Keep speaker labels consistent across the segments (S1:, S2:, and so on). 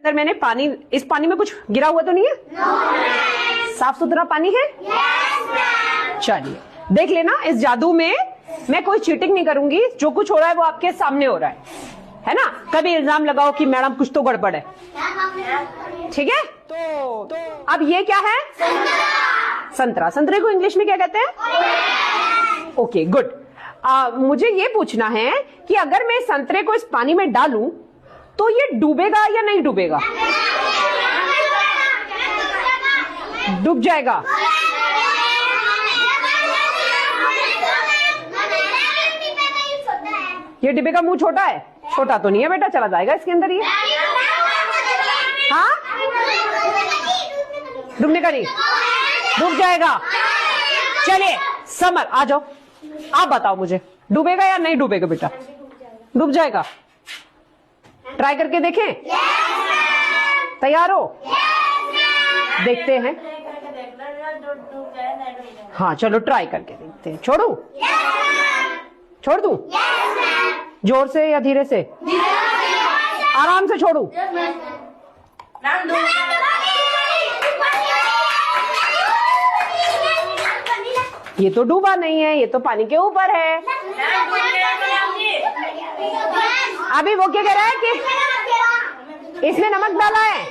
S1: अंदर मैंने पानी, इस पानी में कुछ गिरा हुआ तो नहीं है? no, साफ सुथरा पानी है? yes, चलिए देख लेना, इस जादू में मैं कोई चीटिंग नहीं करूंगी, जो कुछ हो रहा है वो आपके सामने हो रहा है ना? कभी इल्जाम लगाओ कि मैडम कुछ तो गड़बड़ है, ठीक है? तो अब ये क्या है? संतरा। संतरे को इंग्लिश में क्या कहते हैं? Okay good. मुझे ये पूछना है कि अगर मैं संतरे को इस पानी में डालूं तो ये डूबेगा या नहीं डूबेगा? डूब जाएगा। ये डिब्बे का मुंह छोटा है? छोटा तो नहीं है बेटा, चला जाएगा इसके अंदर ये। हाँ, डूबने का नहीं, डूब जाएगा। चलिए समर आ जाओ, आप बताओ मुझे, डूबेगा या नहीं डूबेगा बेटा? डूब जाएगा। ट्राई करके देखें? तैयार हो? देखते हैं। हाँ चलो ट्राई करके देखते हैं। छोड़ू? छोड़ दूं? जोर से या धीरे से? आराम से छोड़ू? ये तो डूबा नहीं है, ये तो पानी के ऊपर है। अभी वो क्या कह रहा है कि इसमें नमक डाला है?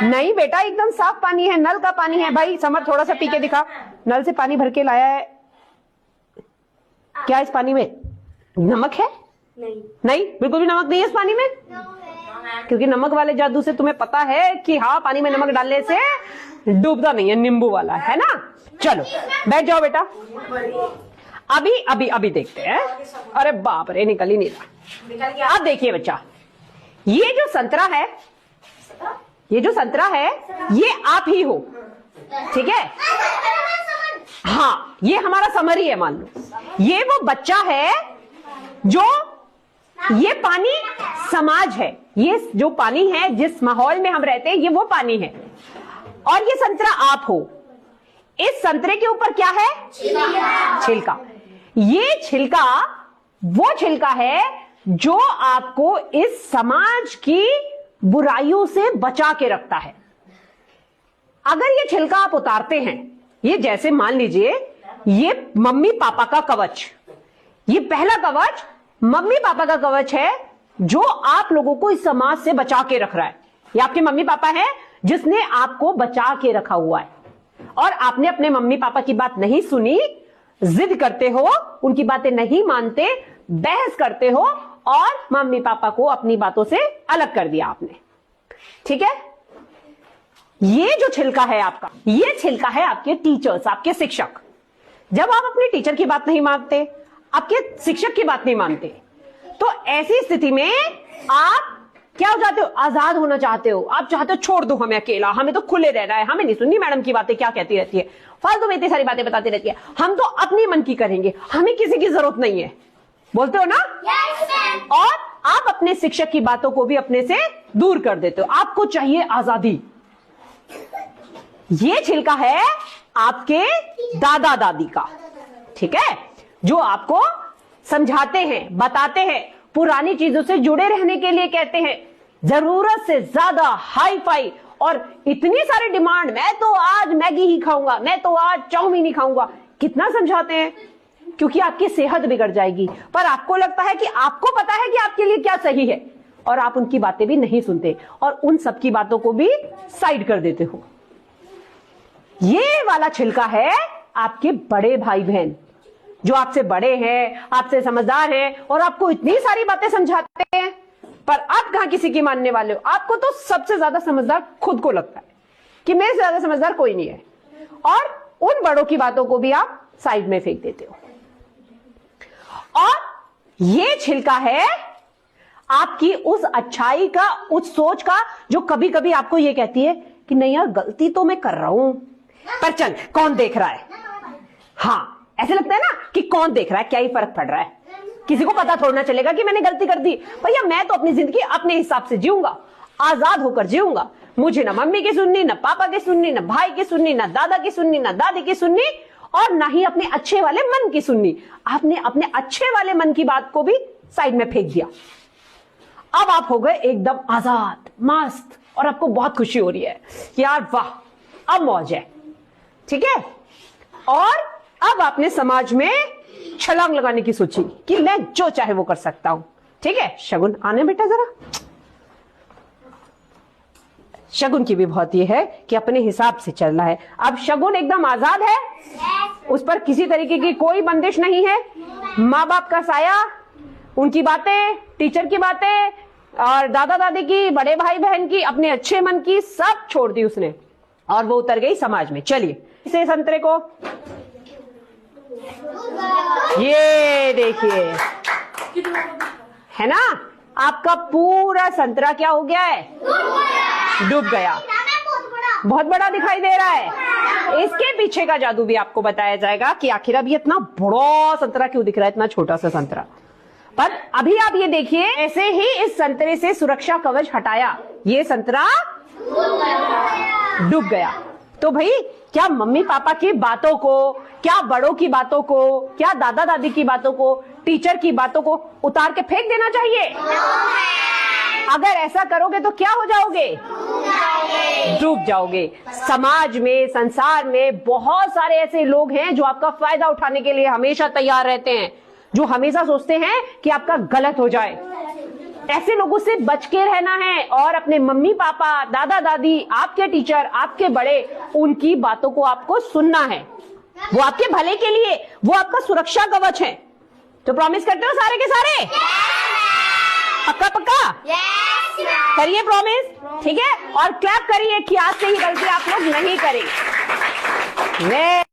S1: नहीं बेटा, एकदम साफ पानी है, नल का पानी है। भाई समर थोड़ा सा पी के दिखा, नल से पानी भर के लाया है। क्या इस पानी में नमक है? नहीं, बिल्कुल भी नमक नहीं है इस पानी में। क्योंकि नमक वाले जादू से तुम्हें पता है कि हाँ, पानी में नमक डालने से डूबता नहीं है, नींबू वाला है ना। चलो बैठ जाओ बेटा, अभी देखते हैं। अरे बाप रे, निकल ही नहीं रहा। अब देखिए बच्चा, ये जो संतरा है, ये जो संतरा है, ये आप ही हो, ठीक है? हाँ, ये हमारा समर ही है मान लो। ये वो बच्चा है जो, ये पानी समाज है, ये जो पानी है जिस माहौल में हम रहते हैं, ये वो पानी है। और ये संतरा आप हो। इस संतरे के ऊपर क्या है? छिलका। ये छिलका वो छिलका है जो आपको इस समाज की बुराइयों से बचा के रखता है। अगर ये छिलका आप उतारते हैं, ये जैसे मान लीजिए ये मम्मी पापा का कवच, ये पहला कवच मम्मी पापा का कवच है जो आप लोगों को इस समाज से बचा के रख रहा है। ये आपके मम्मी पापा है जिसने आपको बचा के रखा हुआ है। और आपने अपने मम्मी पापा की बात नहीं सुनी, जिद करते हो, उनकी बातें नहीं मानते, बहस करते हो और मम्मी पापा को अपनी बातों से अलग कर दिया आपने, ठीक है? ये जो छिलका है आपका, ये छिलका है आपके टीचर्स, आपके शिक्षक। जब आप अपने टीचर की बात नहीं मानते, आपके शिक्षक की बात नहीं मानते, तो ऐसी स्थिति में आप क्या हो जाते हो? आजाद होना चाहते हो। आप चाहते हो छोड़ दो हमें अकेला, हमें तो खुले रहना है, हमें नहीं सुननी मैडम की बातें, क्या कहती रहती है, फालतू में इतनी सारी बातें बताती रहती है, हम तो अपनी मन की करेंगे, हमें किसी की जरूरत नहीं है, बोलते हो ना? और आप अपने शिक्षक की बातों को भी अपने से दूर कर देते हो, आपको चाहिए आजादी। ये छिलका है आपके दादा दादी का, ठीक है? जो आपको समझाते हैं, बताते हैं, पुरानी चीजों से जुड़े रहने के लिए कहते हैं, जरूरत से ज्यादा हाई फाई और इतनी सारी डिमांड, मैं तो आज मैगी ही खाऊंगा, मैं तो आज चाउमीन ही खाऊंगा, कितना समझाते हैं? क्योंकि आपकी सेहत बिगड़ जाएगी। पर आपको लगता है कि आपको पता है कि आपके लिए क्या सही है, और आप उनकी बातें भी नहीं सुनते और उन सबकी बातों को भी साइड कर देते हो। ये वाला छिलका है आपके बड़े भाई बहन, जो आपसे बड़े हैं, आपसे समझदार हैं और आपको इतनी सारी बातें समझाते हैं, पर आप कहां किसी की मानने वाले हो? आपको तो सबसे ज्यादा समझदार खुद को लगता है कि मेरे से ज्यादा समझदार कोई नहीं है, और उन बड़ों की बातों को भी आप साइड में फेंक देते हो। और ये छिलका है आपकी उस अच्छाई का, उस सोच का, जो कभी कभी आपको ये कहती है कि नहीं यार, गलती तो मैं कर रहा हूं, पर चल कौन देख रहा है। हाँ, ऐसे लगता है ना कि कौन देख रहा है, क्या ही फर्क पड़ रहा है, किसी को पता थोड़ा ना चलेगा कि मैंने गलती कर दी। भैया मैं तो अपनी जिंदगी अपने हिसाब से जीऊंगा, आजाद होकर जीऊंगा, मुझे ना मम्मी की सुननी, ना पापा की सुननी, ना भाई की सुननी, ना दादा की सुननी, ना दादी की सुननी, और ना ही अपने अच्छे वाले मन की सुननी। आपने अपने अच्छे वाले मन की बात को भी साइड में फेंक दिया। अब आप हो गए एकदम आजाद, मस्त, और आपको बहुत खुशी हो रही है कि यार वाह, अब मौज है। ठीक है, और अब आपने समाज में छलांग लगाने की सोची कि मैं जो चाहे वो कर सकता हूं। ठीक है, शगुन आने बेटा जरा। शगुन की भी बहुत ये है कि अपने हिसाब से चलना है। अब शगुन एकदम आजाद है, उस पर किसी तरीके की कोई बंदिश नहीं है। माँ बाप का साया, उनकी बातें, टीचर की बातें, और दादा दादी की, बड़े भाई बहन की, अपने अच्छे मन की, सब छोड़ दी उसने और वो उतर गई समाज में। चलिए इसे संतरे को, ये देखिए, है ना, आपका पूरा संतरा क्या हो गया है, डूब गया। बहुत बड़ा दिखाई दे रहा है। इसके पीछे का जादू भी आपको बताया जाएगा कि आखिर अब ये इतना बड़ा संतरा क्यों दिख रहा है, इतना छोटा सा संतरा। पर अभी आप ये देखिए, ऐसे ही इस संतरे से सुरक्षा कवच हटाया, ये संतरा डूब गया। तो भाई क्या मम्मी पापा की बातों को, क्या बड़ों की बातों को, क्या दादा दादी की बातों को, टीचर की बातों को उतार के फेंक देना चाहिए? अगर ऐसा करोगे तो क्या हो जाओगे, डूब जाओगे। समाज में, संसार में बहुत सारे ऐसे लोग हैं जो आपका फायदा उठाने के लिए हमेशा तैयार रहते हैं, जो हमेशा सोचते हैं कि आपका गलत हो जाए। ऐसे लोगों से बच के रहना है और अपने मम्मी पापा, दादा दादी, आपके टीचर, आपके बड़े, उनकी बातों को आपको सुनना है। वो आपके भले के लिए, वो आपका सुरक्षा कवच है। तो प्रॉमिस करते हो सारे के सारे? पक्का पक्का? करिए प्रॉमिस, ठीक है? और क्लैप करिए कि आज से ही गलती आप लोग नहीं करेंगे।